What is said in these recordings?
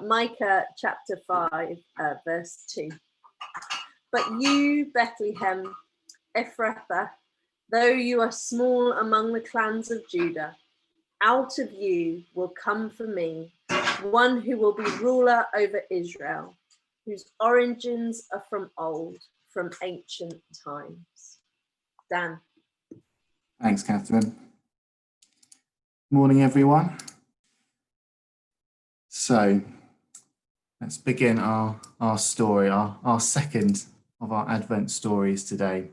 Micah chapter 5, verse 2. But you, Bethlehem, Ephrathah, though you are small among the clans of Judah, out of you will come for me one who will be ruler over Israel, whose origins are from old, from ancient times. Dan. Thanks, Catherine. Morning, everyone. So let's begin our story, our second of our Advent stories today.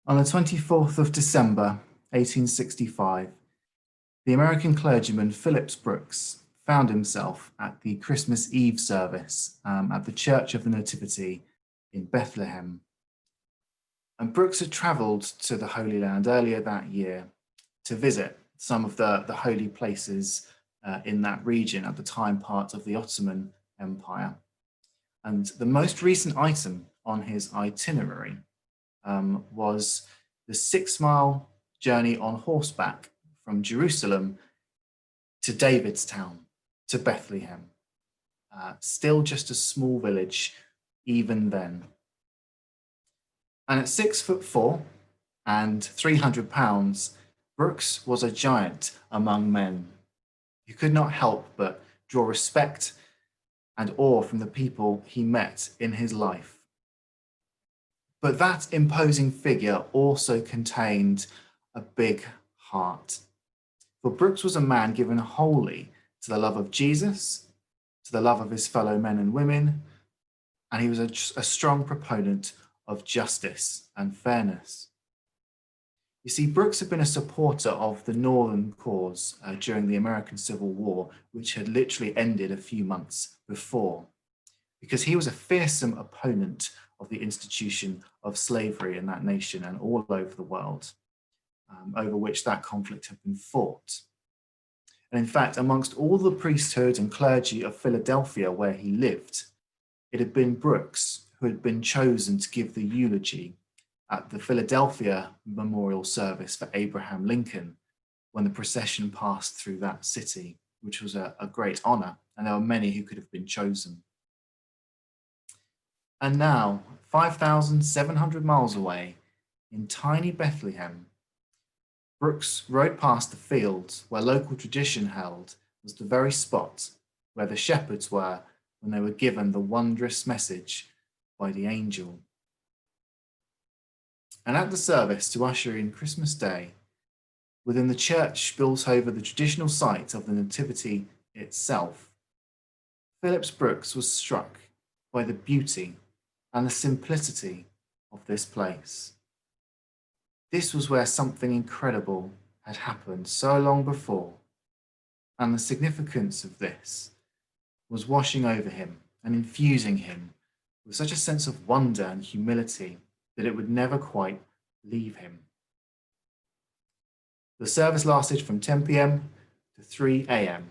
On the 24th of December, 1865, the American clergyman Phillips Brooks found himself at the Christmas Eve service at the Church of the Nativity in Bethlehem. And Brooks had travelled to the Holy Land earlier that year to visit some of the holy places in that region, at the time part of the Ottoman Empire. And the most recent item on his itinerary was the 6-mile journey on horseback from Jerusalem to Davidstown, to Bethlehem. Still just a small village even then. And at 6'4" and 300 pounds, Brooks was a giant among men. You could not help but draw respect and awe from the people he met in his life. But that imposing figure also contained a big heart. For Brooks was a man given wholly to the love of Jesus, to the love of his fellow men and women, and he was a strong proponent of justice and fairness. You see, Brooks had been a supporter of the Northern cause during the American Civil War, which had literally ended a few months before, because he was a fearsome opponent of the institution of slavery in that nation and all over the world, over which that conflict had been fought. And in fact, amongst all the priesthood and clergy of Philadelphia where he lived, it had been Brooks who had been chosen to give the eulogy at the Philadelphia memorial service for Abraham Lincoln when the procession passed through that city, which was a great honor, and there were many who could have been chosen. And now, 5,700 miles away, in tiny Bethlehem, Brooks rode past the fields where local tradition held was the very spot where the shepherds were when they were given the wondrous message by the angel. And at the service to usher in Christmas Day, within the church built over the traditional site of the Nativity itself, Phillips Brooks was struck by the beauty and the simplicity of this place. This was where something incredible had happened so long before, and the significance of this was washing over him and infusing him with such a sense of wonder and humility that it would never quite leave him. The service lasted from 10 p.m. to 3 a.m.,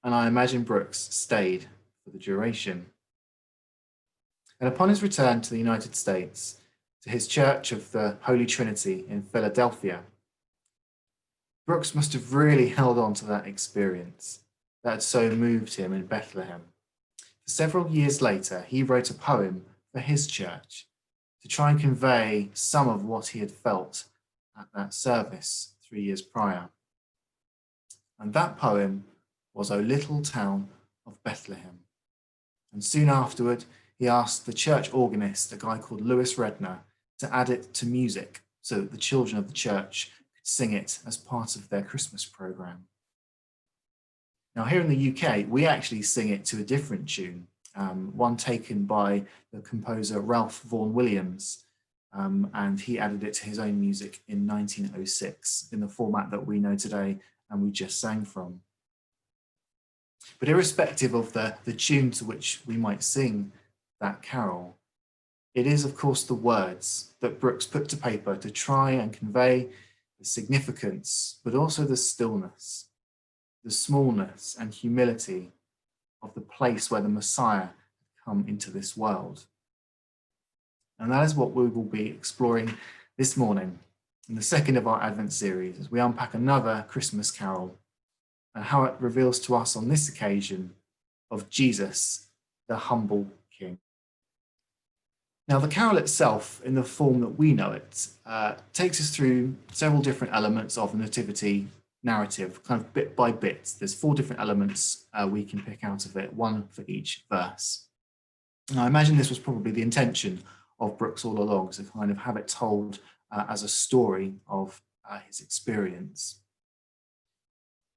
and I imagine Brooks stayed for the duration. And upon his return to the United States, to his Church of the Holy Trinity in Philadelphia, Brooks must have really held on to that experience that had so moved him in Bethlehem. For several years later, he wrote a poem for his church to try and convey some of what he had felt at that service 3 years prior. And that poem was O Little Town of Bethlehem. And soon afterward, he asked the church organist, a guy called Lewis Redner, to add it to music so that the children of the church could sing it as part of their Christmas program. Now, here in the UK, we actually sing it to a different tune, one taken by the composer Ralph Vaughan Williams, and he added it to his own music in 1906 in the format that we know today and we just sang from. But irrespective of the tune to which we might sing that carol, it is, of course, the words that Brooks put to paper to try and convey the significance, but also the stillness, the smallness and humility of the place where the Messiah had come into this world. And that is what we will be exploring this morning in the second of our Advent series as we unpack another Christmas carol and how it reveals to us on this occasion of Jesus, the humble King. Now, the carol itself, in the form that we know it, takes us through several different elements of the nativity narrative, kind of bit by bit. There's 4 different elements we can pick out of it, one for each verse. And I imagine this was probably the intention of Brooks all along, to kind of have it told as a story of his experience.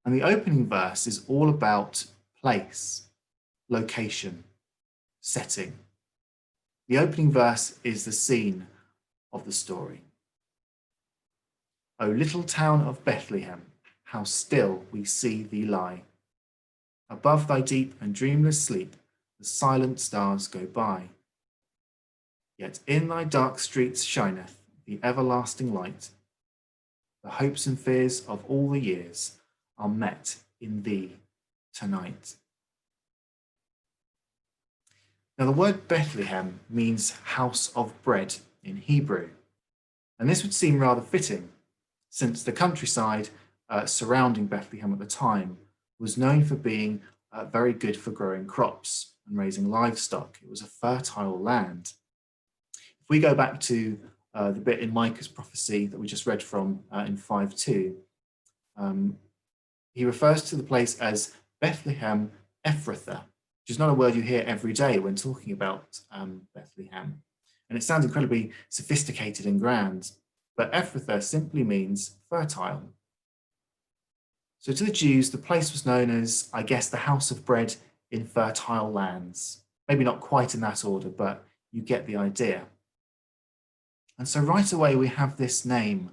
And the opening verse is all about place, location, setting. The opening verse is the scene of the story. O little town of Bethlehem, how still we see thee lie. Above thy deep and dreamless sleep, the silent stars go by. Yet in thy dark streets shineth the everlasting light. The hopes and fears of all the years are met in thee tonight. Now, the word Bethlehem means house of bread in Hebrew, and this would seem rather fitting, since the countryside surrounding Bethlehem at the time was known for being very good for growing crops and raising livestock. It was a fertile land. If we go back to the bit in Micah's prophecy that we just read from in 5:2, he refers to the place as Bethlehem Ephrathah, which is not a word you hear every day when talking about Bethlehem. And it sounds incredibly sophisticated and grand, but Ephrathah simply means fertile. So to the Jews, the place was known as, I guess, the house of bread in fertile lands. Maybe not quite in that order, but you get the idea. And so right away we have this name,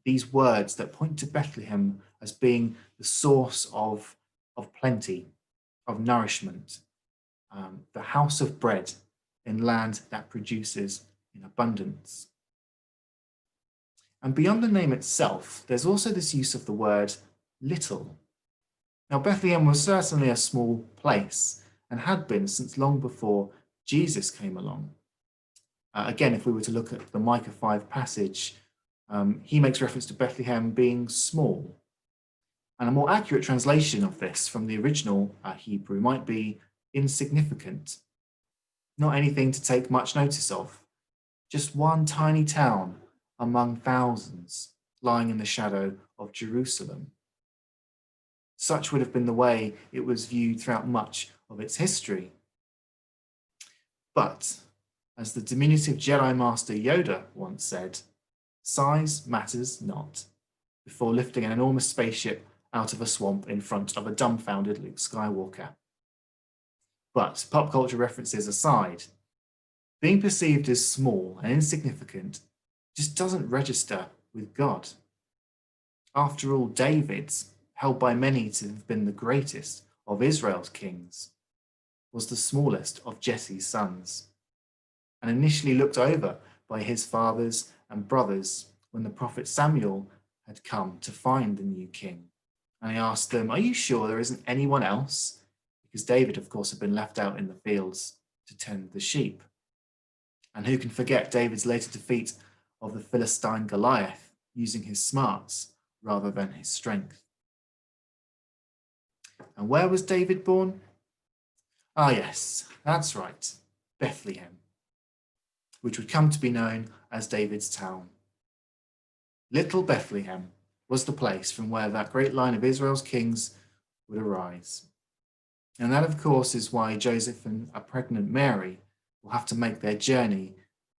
these words that point to Bethlehem as being the source of plenty, of nourishment, the house of bread in land that produces in abundance. And beyond the name itself, there's also this use of the word little. Now, Bethlehem was certainly a small place and had been since long before Jesus came along. Again, if we were to look at the Micah 5 passage, he makes reference to Bethlehem being small. And a more accurate translation of this from the original Hebrew might be insignificant, not anything to take much notice of, just one tiny town among thousands lying in the shadow of Jerusalem. Such would have been the way it was viewed throughout much of its history. But, as the diminutive Jedi Master Yoda once said, size matters not, before lifting an enormous spaceship out of a swamp in front of a dumbfounded Luke Skywalker. But, pop culture references aside, being perceived as small and insignificant just doesn't register with God. After all, David, held by many to have been the greatest of Israel's kings, was the smallest of Jesse's sons, and initially looked over by his fathers and brothers when the prophet Samuel had come to find the new king. And he asked them, "Are you sure there isn't anyone else?" Because David, of course, had been left out in the fields to tend the sheep. And who can forget David's later defeat of the Philistine Goliath using his smarts rather than his strength? And where was David born? Ah, yes, that's right, Bethlehem, which would come to be known as David's town. Little Bethlehem was the place from where that great line of Israel's kings would arise. And that, of course, is why Joseph and a pregnant Mary will have to make their journey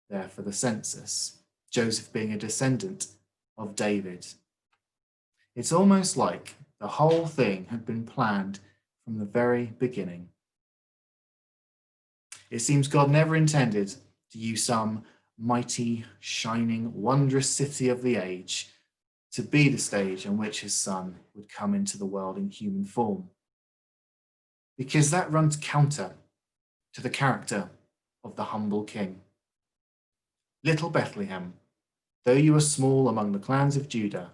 there for the census, Joseph being a descendant of David. It's almost like the whole thing had been planned from the very beginning. It seems God never intended to use some mighty, shining, wondrous city of the age to be the stage on which his son would come into the world in human form, because that runs counter to the character of the humble king. Little Bethlehem, though you are small among the clans of Judah,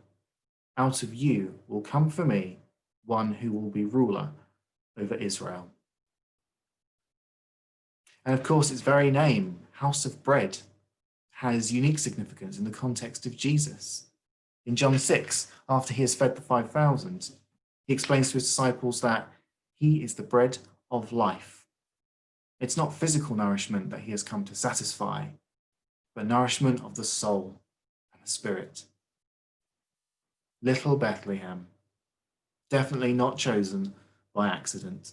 out of you will come for me one who will be ruler over Israel. And of course, its very name, House of Bread, has unique significance in the context of Jesus. In John 6, after he has fed the 5,000, He explains to his disciples that he is the bread of life. It's not physical nourishment that he has come to satisfy, but nourishment of the soul and the spirit. Little Bethlehem, definitely not chosen by accident.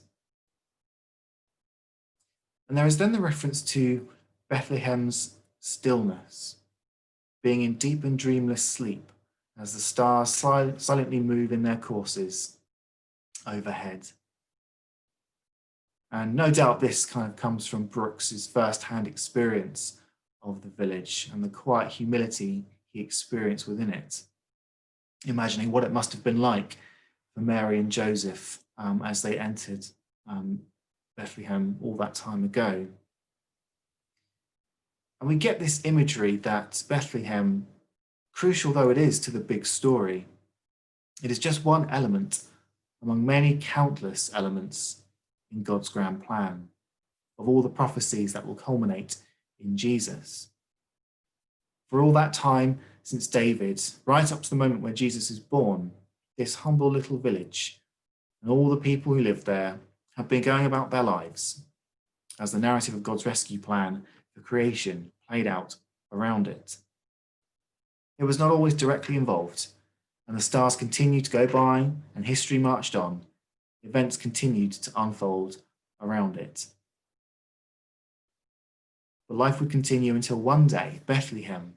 And there is then the reference to Bethlehem's stillness, being in deep and dreamless sleep as the stars silently move in their courses overhead. And no doubt this kind of comes from Brooks's first-hand experience of the village and the quiet humility he experienced within it, imagining what it must have been like for Mary and Joseph as they entered Bethlehem all that time ago. And we get this imagery that Bethlehem, crucial though it is to the big story, it is just one element among many countless elements in God's grand plan of all the prophecies that will culminate in Jesus. For all that time since David, right up to the moment where Jesus is born, this humble little village and all the people who live there have been going about their lives as the narrative of God's rescue plan for creation played out around it. It was not always directly involved, and the stars continued to go by and history marched on. Events continued to unfold around it. But life would continue until one day Bethlehem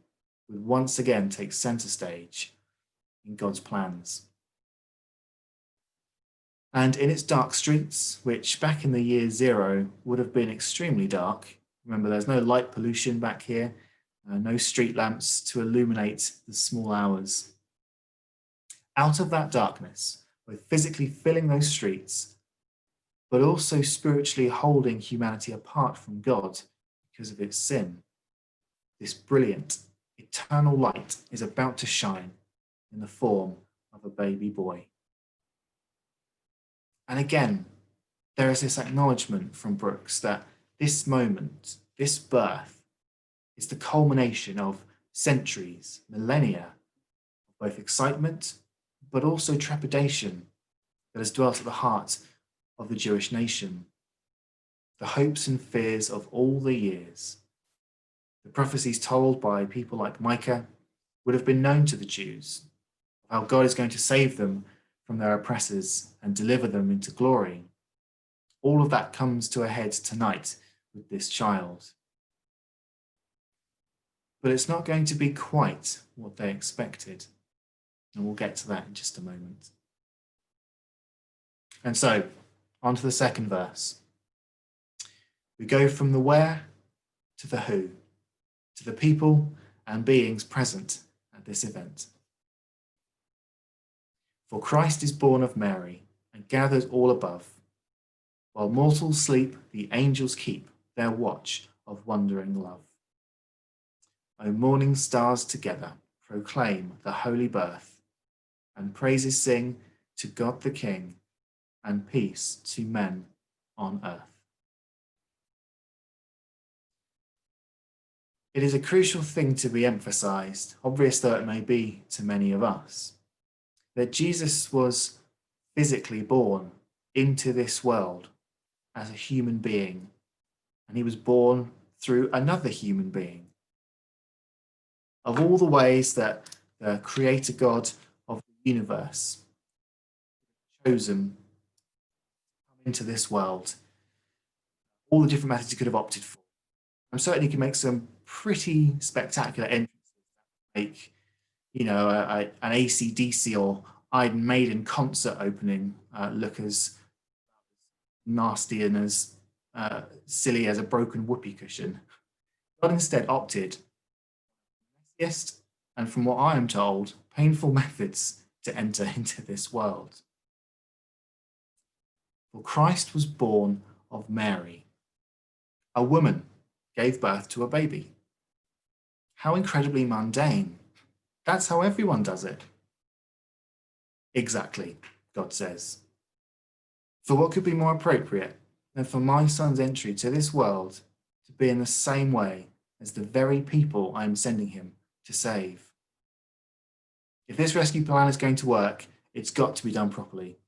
would once again take center stage in God's plans. And in its dark streets, which back in the year zero would have been extremely dark, remember there's no light pollution back here, no street lamps to illuminate the small hours. Out of that darkness, both physically filling those streets, but also spiritually holding humanity apart from God because of its sin, this brilliant, eternal light is about to shine in the form of a baby boy. And again, there is this acknowledgement from Brooks that this moment, this birth, is the culmination of centuries, millennia, of both excitement, but also trepidation that has dwelt at the heart of the Jewish nation. The hopes and fears of all the years. The prophecies told by people like Micah would have been known to the Jews, of how God is going to save them from their oppressors and deliver them into glory. All of that comes to a head tonight with this child. But it's not going to be quite what they expected. And we'll get to that in just a moment. And so, on to the second verse. We go from the where to the who, to the people and beings present at this event. For Christ is born of Mary and gathers all above. While mortals sleep, the angels keep their watch of wondering love. O morning stars together proclaim the holy birth, and praises sing to God the King, and peace to men on earth. It is a crucial thing to be emphasized, obvious though it may be to many of us, that Jesus was physically born into this world as a human being, and he was born through another human being. Of all the ways that the creator God of the universe chosen to come into this world, all the different methods he could have opted for, I'm certain he can make some pretty spectacular entrances, like, you know, an AC/DC or Iron Maiden concert opening look as nasty and as silly as a broken whoopee cushion. God instead opted the messiest, and from what I am told, painful methods to enter into this world. For Christ was born of Mary. A woman gave birth to a baby. How incredibly mundane. That's how everyone does it. Exactly, God says. For what could be more appropriate than for my son's entry to this world to be in the same way as the very people I am sending him to save? If this rescue plan is going to work, it's got to be done properly,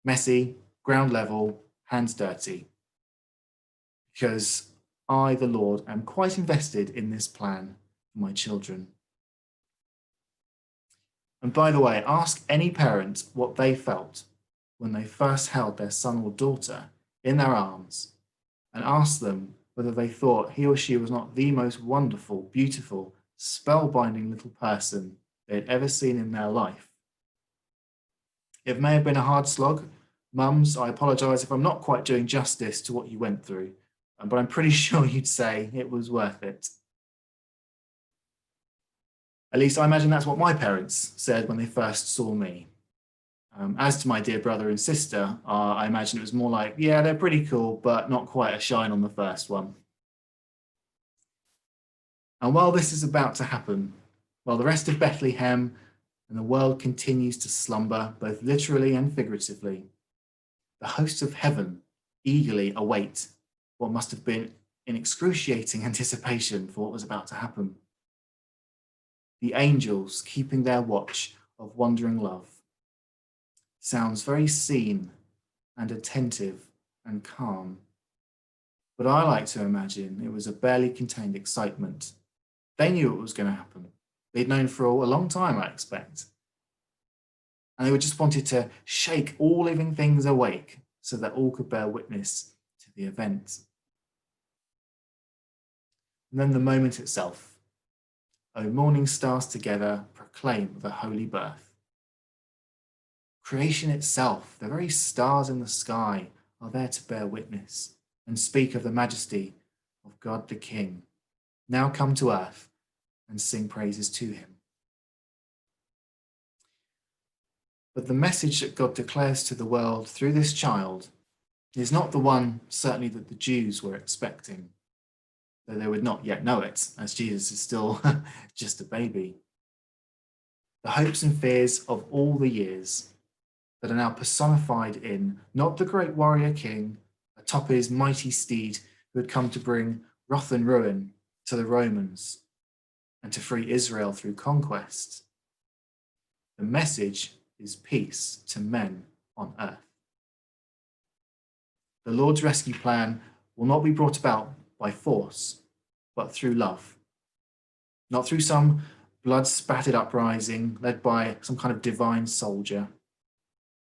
messy, ground level, hands dirty. Because I, the Lord, am quite invested in this plan for my children. And by the way, ask any parent what they felt when they first held their son or daughter in their arms, and ask them whether they thought he or she was not the most wonderful, beautiful, spellbinding little person they had ever seen in their life. It may have been a hard slog. Mums, I apologise if I'm not quite doing justice to what you went through, but I'm pretty sure you'd say it was worth it. At least I imagine that's what my parents said when they first saw me. As to my dear brother and sister, I imagine it was more like, yeah, they're pretty cool, but not quite a shine on the first one. And while this is about to happen, while the rest of Bethlehem and the world continues to slumber, both literally and figuratively, the hosts of heaven eagerly await what must have been in excruciating anticipation for what was about to happen. The angels keeping their watch of wondering love. Sounds very seen and attentive and calm. But I like to imagine it was a barely contained excitement. They knew it was going to happen. They'd known for a long time, I expect. And they were just wanted to shake all living things awake so that all could bear witness to the event. And then the moment itself. O morning stars together proclaim the holy birth. Creation itself, the very stars in the sky, are there to bear witness and speak of the majesty of God the King, now come to earth and sing praises to him. But the message that God declares to the world through this child is not the one, certainly, that the Jews were expecting, though they would not yet know it, as Jesus is still just a baby. The hopes and fears of all the years that are now personified in not the great warrior king atop his mighty steed who had come to bring wrath and ruin to the Romans and to free Israel through conquest. The message is peace to men on earth. The Lord's rescue plan will not be brought about by force, but through love. Not through some blood-spattered uprising led by some kind of divine soldier.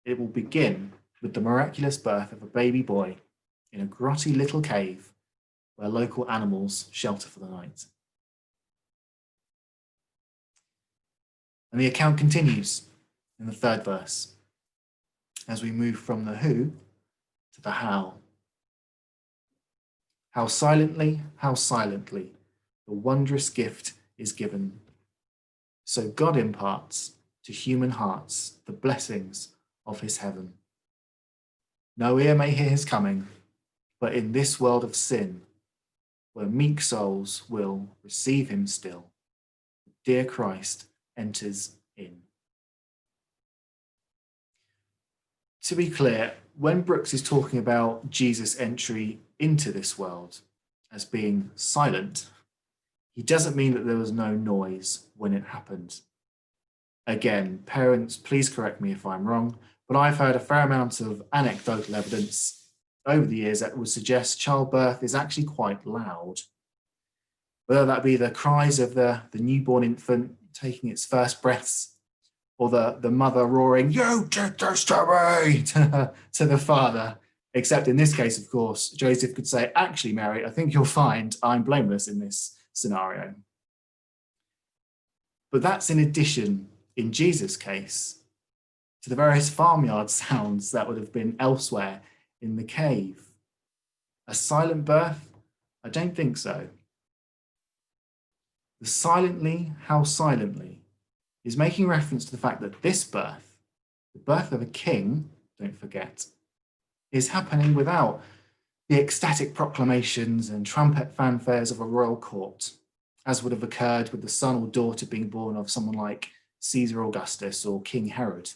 It will begin with the miraculous birth of a baby boy in a grotty little cave where local animals shelter for the night. And the account continues in the third verse as we move from the who to the how. How silently, the wondrous gift is given. So God imparts to human hearts the blessings of his heaven. No ear may hear his coming, but in this world of sin, where meek souls will receive him still, dear Christ enters in. To be clear, when Brooks is talking about Jesus' entry into this world as being silent, he doesn't mean that there was no noise when it happened. Again, parents, please correct me if I'm wrong, but I've heard a fair amount of anecdotal evidence over the years that would suggest childbirth is actually quite loud. Whether that be the cries of the newborn infant taking its first breaths, or the mother roaring, "You did this to me," to the father. Except in this case, of course, Joseph could say, "Actually, Mary, I think you'll find I'm blameless in this scenario." But that's in addition, in Jesus' case, to the various farmyard sounds that would have been elsewhere in the cave. A silent birth? I don't think so. The silently, how silently, is making reference to the fact that this birth, the birth of a king, don't forget, is happening without the ecstatic proclamations and trumpet fanfares of a royal court, as would have occurred with the son or daughter being born of someone like Caesar Augustus or King Herod.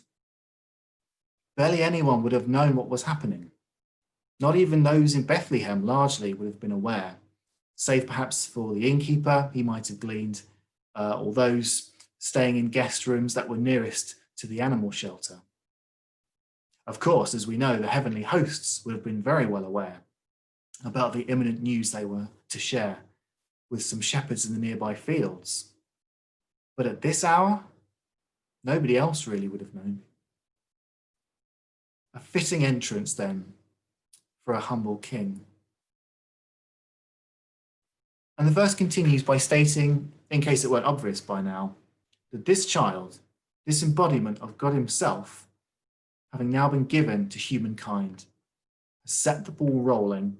Barely anyone would have known what was happening. Not even those in Bethlehem largely would have been aware, save perhaps for the innkeeper he might have gleaned, or those staying in guest rooms that were nearest to the animal shelter. Of course, as we know, the heavenly hosts would have been very well aware about the imminent news they were to share with some shepherds in the nearby fields. But at this hour, nobody else really would have known. A fitting entrance, then, for a humble king. And the verse continues by stating, in case it weren't obvious by now, that this child, this embodiment of God himself, having now been given to humankind, has set the ball rolling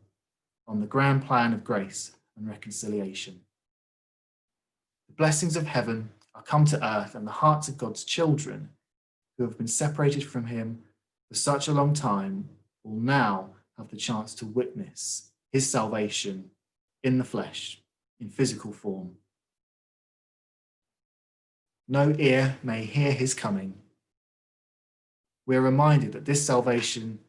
on the grand plan of grace and reconciliation. The blessings of heaven are come to earth, and the hearts of God's children, who have been separated from him for such a long time, will now have the chance to witness his salvation in the flesh, in physical form. No ear may hear his coming. We are reminded that this salvation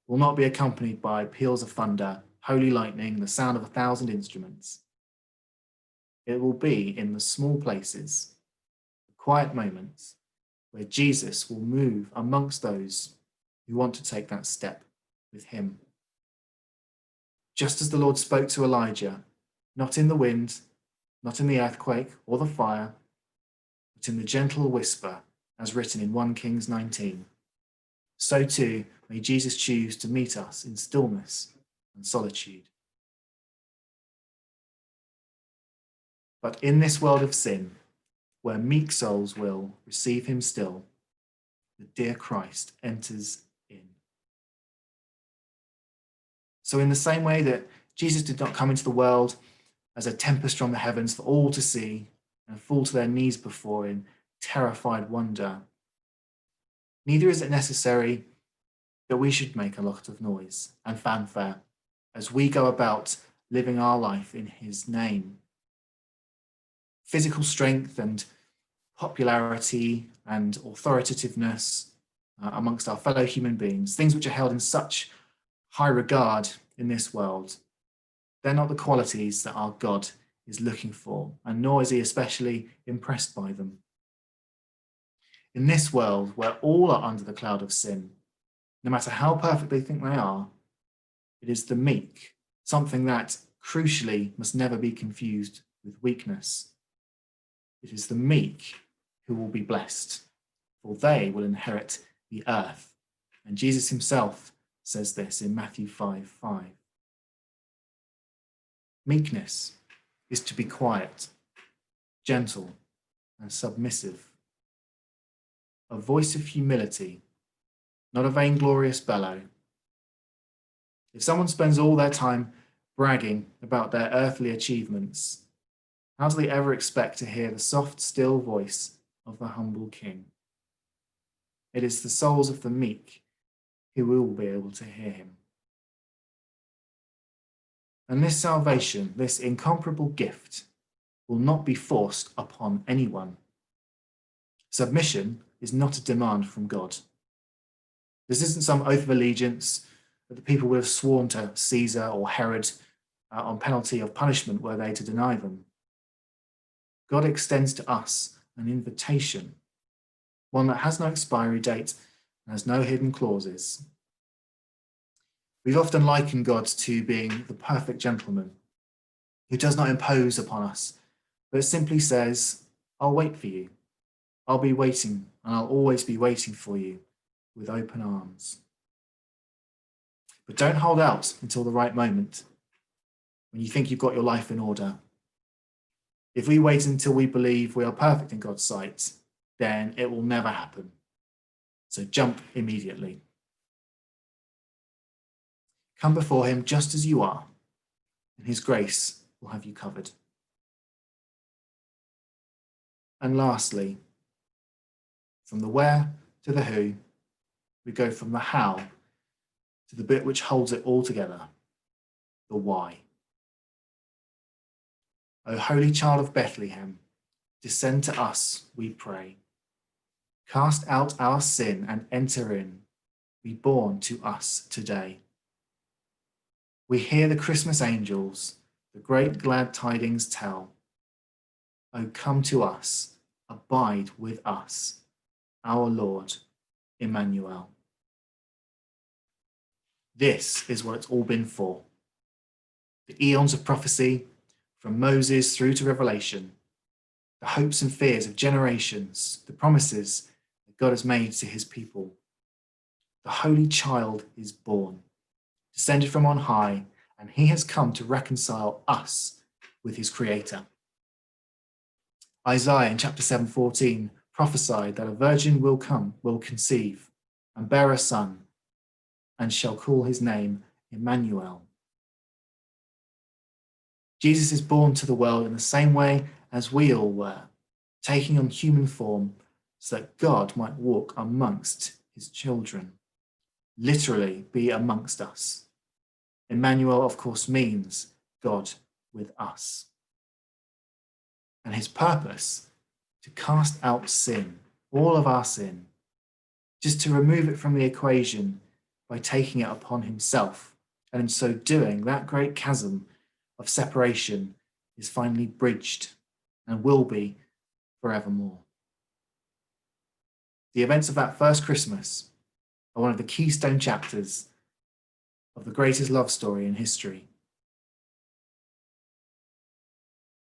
will not be accompanied by peals of thunder, holy lightning, the sound of 1,000 instruments. It will be in the small places, the quiet moments, where Jesus will move amongst those who want to take that step with him. Just as the Lord spoke to Elijah, not in the wind, not in the earthquake or the fire, but in the gentle whisper, as written in 1 Kings 19, so too may Jesus choose to meet us in stillness and solitude. But in this world of sin, where meek souls will receive him still, the dear Christ enters in. So in the same way that Jesus did not come into the world as a tempest from the heavens for all to see and fall to their knees before in terrified wonder, neither is it necessary that we should make a lot of noise and fanfare as we go about living our life in his name. Physical strength and popularity and authoritativeness amongst our fellow human beings, things which are held in such high regard in this world, they're not the qualities that our God is looking for, and nor is he especially impressed by them. In this world where all are under the cloud of sin, no matter how perfect they think they are, it is the meek, something that crucially must never be confused with weakness. It is the meek who will be blessed, for they will inherit the earth. And Jesus himself says this in Matthew 5:5. Meekness is to be quiet, gentle, and submissive. A voice of humility, not a vainglorious bellow. If someone spends all their time bragging about their earthly achievements, how do they ever expect to hear the soft, still voice of the humble King? It is the souls of the meek who will be able to hear him. And this salvation, this incomparable gift, will not be forced upon anyone. Submission is not a demand from God. This isn't some oath of allegiance that the people would have sworn to Caesar or Herod on penalty of punishment were they to deny them. God extends to us an invitation, one that has no expiry date and has no hidden clauses. We've often likened God to being the perfect gentleman who does not impose upon us, but simply says, I'll wait for you. I'll be waiting, and I'll always be waiting for you with open arms. But don't hold out until the right moment, when you think you've got your life in order. If we wait until we believe we are perfect in God's sight, then it will never happen. So jump immediately. Come before him just as you are, and his grace will have you covered. And lastly, from the where to the who, we go from the how to the bit which holds it all together, the why. O Holy Child of Bethlehem, descend to us, we pray. Cast out our sin and enter in, be born to us today. We hear the Christmas angels, the great glad tidings tell. O come to us, abide with us, our Lord, Emmanuel. This is what it's all been for. The eons of prophecy, from Moses through to Revelation, the hopes and fears of generations, the promises that God has made to his people. The Holy Child is born, descended from on high, and he has come to reconcile us with his Creator. Isaiah in chapter 7:14 prophesied that a virgin will conceive, and bear a son, and shall call his name Emmanuel. Jesus is born to the world in the same way as we all were, taking on human form so that God might walk amongst his children, literally be amongst us. Emmanuel, of course, means God with us. And his purpose, to cast out sin, all of our sin, just to remove it from the equation by taking it upon himself. And in so doing, that great chasm of separation is finally bridged and will be forevermore. The events of that first Christmas are one of the keystone chapters of the greatest love story in history.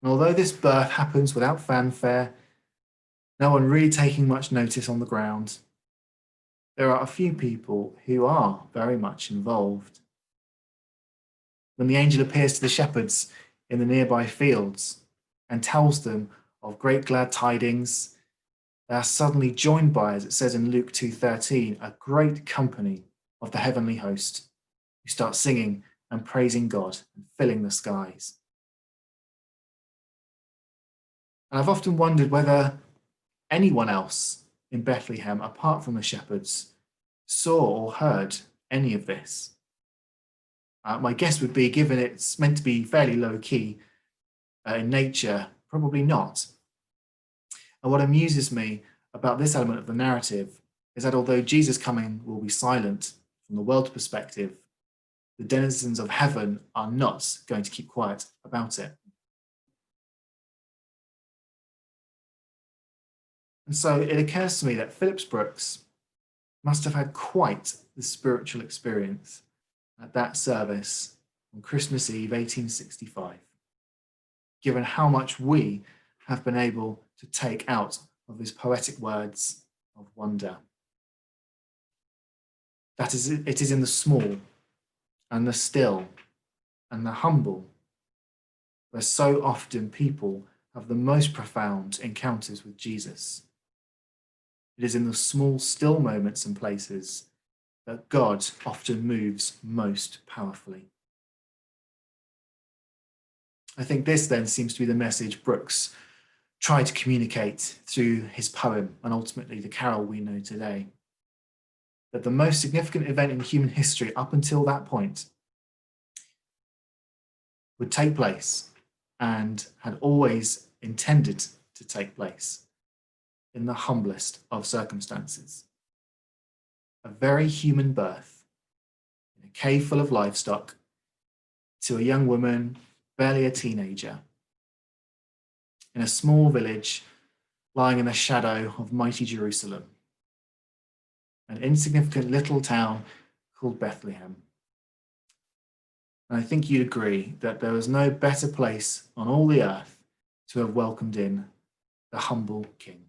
And although this birth happens without fanfare, no one really taking much notice on the ground, there are a few people who are very much involved. When the angel appears to the shepherds in the nearby fields and tells them of great glad tidings, they are suddenly joined by, as it says in Luke 2:13, a great company of the heavenly host who start singing and praising God and filling the skies. And I've often wondered whether anyone else in Bethlehem, apart from the shepherds, saw or heard any of this. My guess would be, given it's meant to be fairly low key in nature, probably not. And what amuses me about this element of the narrative is that although Jesus' coming will be silent from the world's perspective, the denizens of heaven are not going to keep quiet about it. And so it occurs to me that Phillips Brooks must have had quite the spiritual experience at that service on Christmas Eve 1865, given how much we have been able to take out of his poetic words of wonder. That is, it is in the small and the still and the humble where so often people have the most profound encounters with Jesus. It is in the small, still moments and places that God often moves most powerfully. I think this then seems to be the message Brooks tried to communicate through his poem and ultimately the carol we know today. That the most significant event in human history up until that point would take place and had always intended to take place in the humblest of circumstances. A very human birth in a cave full of livestock to a young woman, barely a teenager, in a small village lying in the shadow of mighty Jerusalem, an insignificant little town called Bethlehem. And I think you'd agree that there was no better place on all the earth to have welcomed in the humble king.